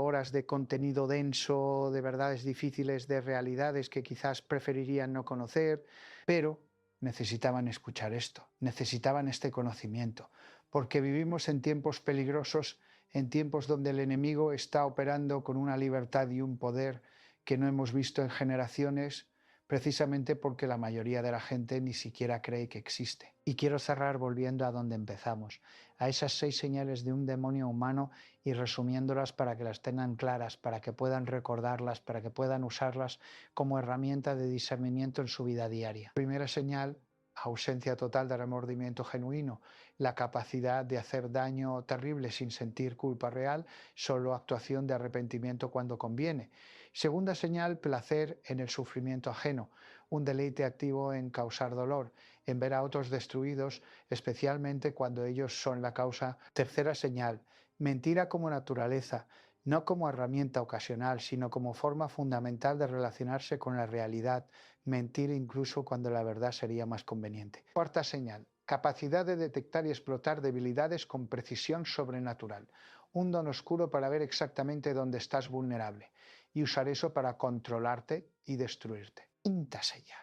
horas de contenido denso, de verdades difíciles, de realidades que quizás preferirían no conocer, pero necesitaban escuchar esto, necesitaban este conocimiento, porque vivimos en tiempos peligrosos, en tiempos donde el enemigo está operando con una libertad y un poder que no hemos visto en generaciones, precisamente porque la mayoría de la gente ni siquiera cree que existe. Y quiero cerrar volviendo a donde empezamos, a esas 6 señales de un demonio humano y resumiéndolas para que las tengan claras, para que puedan recordarlas, para que puedan usarlas como herramienta de discernimiento en su vida diaria. Primera señal: ausencia total de remordimiento genuino, la capacidad de hacer daño terrible sin sentir culpa real, solo actuación de arrepentimiento cuando conviene. Segunda señal: placer en el sufrimiento ajeno, un deleite activo en causar dolor, en ver a otros destruidos, especialmente cuando ellos son la causa. Tercera señal: mentira como naturaleza, no como herramienta ocasional, sino como forma fundamental de relacionarse con la realidad, mentir incluso cuando la verdad sería más conveniente. Cuarta señal: capacidad de detectar y explotar debilidades con precisión sobrenatural, un don oscuro para ver exactamente dónde estás vulnerable y usar eso para controlarte y destruirte. Quinta señal: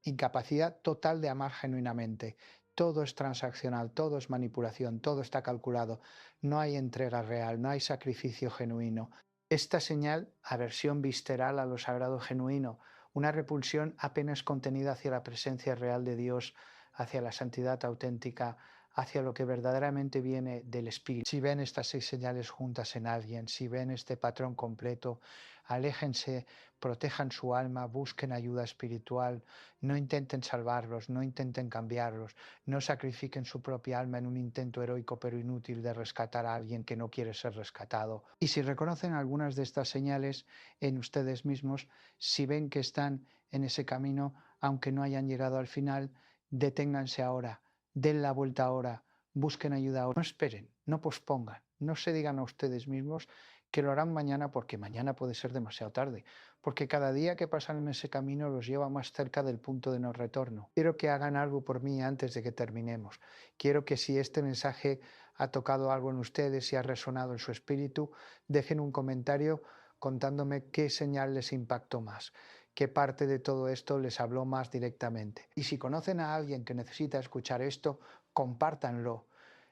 incapacidad total de amar genuinamente. Todo es transaccional, todo es manipulación, todo está calculado, no hay entrega real, no hay sacrificio genuino. Esta señal: aversión visceral a lo sagrado genuino, una repulsión apenas contenida hacia la presencia real de Dios, hacia la santidad auténtica, hacia lo que verdaderamente viene del Espíritu. Si ven estas 6 señales juntas en alguien, si ven este patrón completo, aléjense, protejan su alma, busquen ayuda espiritual, no intenten salvarlos, no intenten cambiarlos, no sacrifiquen su propia alma en un intento heroico pero inútil de rescatar a alguien que no quiere ser rescatado. Y si reconocen algunas de estas señales en ustedes mismos, si ven que están en ese camino, aunque no hayan llegado al final, deténganse ahora, den la vuelta ahora, busquen ayuda ahora. No esperen, no pospongan, no se digan a ustedes mismos que lo harán mañana porque mañana puede ser demasiado tarde, porque cada día que pasan en ese camino los lleva más cerca del punto de no retorno. Quiero que hagan algo por mí antes de que terminemos. Quiero que si este mensaje ha tocado algo en ustedes, si ha resonado en su espíritu, dejen un comentario contándome qué señal les impactó más, qué parte de todo esto les habló más directamente. Y si conocen a alguien que necesita escuchar esto, compártanlo.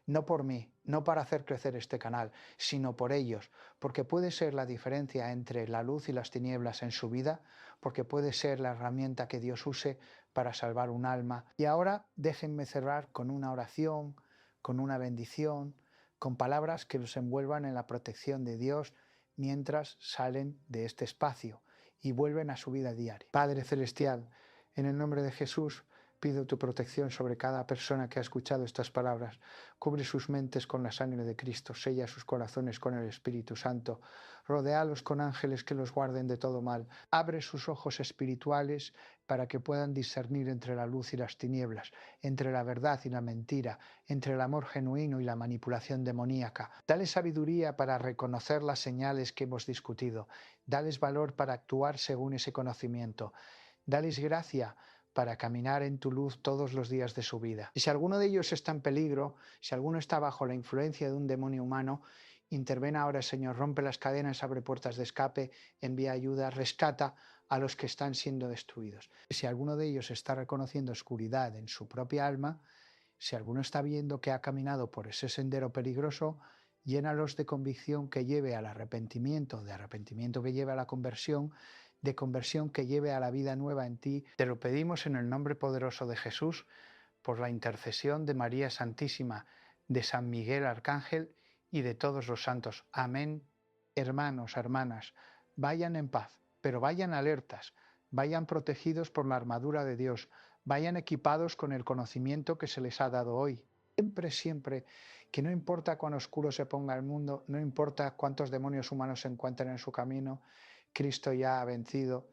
No por mí, no para hacer crecer este canal, sino por ellos, porque puede ser la diferencia entre la luz y las tinieblas en su vida, porque puede ser la herramienta que Dios use para salvar un alma. Y ahora déjenme cerrar con una oración, con una bendición, con palabras que los envuelvan en la protección de Dios mientras salen de este espacio y vuelven a su vida diaria. Padre Celestial, en el nombre de Jesús, pido tu protección sobre cada persona que ha escuchado estas palabras. Cubre sus mentes con la sangre de Cristo, sella sus corazones con el Espíritu Santo, rodéalos con ángeles que los guarden de todo mal. Abre sus ojos espirituales para que puedan discernir entre la luz y las tinieblas, entre la verdad y la mentira, entre el amor genuino y la manipulación demoníaca. Dale sabiduría para reconocer las señales que hemos discutido. Dales valor para actuar según ese conocimiento. Dales gracia para caminar en tu luz todos los días de su vida. Y si alguno de ellos está en peligro, si alguno está bajo la influencia de un demonio humano, interven ahora, Señor, rompe las cadenas, abre puertas de escape, envía ayuda, rescata a los que están siendo destruidos. Si alguno de ellos está reconociendo oscuridad en su propia alma, si alguno está viendo que ha caminado por ese sendero peligroso, llénalos de convicción que lleve al arrepentimiento, de arrepentimiento que lleve a la conversión, de conversión que lleve a la vida nueva en ti. Te lo pedimos en el nombre poderoso de Jesús, por la intercesión de María Santísima, de San Miguel Arcángel y de todos los santos. Amén. Hermanos, hermanas, vayan en paz, pero vayan alertas, vayan protegidos por la armadura de Dios, vayan equipados con el conocimiento que se les ha dado hoy. Siempre, siempre, que no importa cuán oscuro se ponga el mundo, no importa cuántos demonios humanos se encuentren en su camino, Cristo ya ha vencido,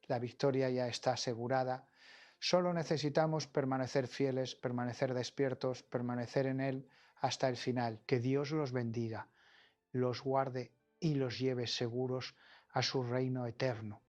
la victoria ya está asegurada. Solo necesitamos permanecer fieles, permanecer despiertos, permanecer en Él hasta el final. Que Dios los bendiga, los guarde y los lleve seguros a su reino eterno.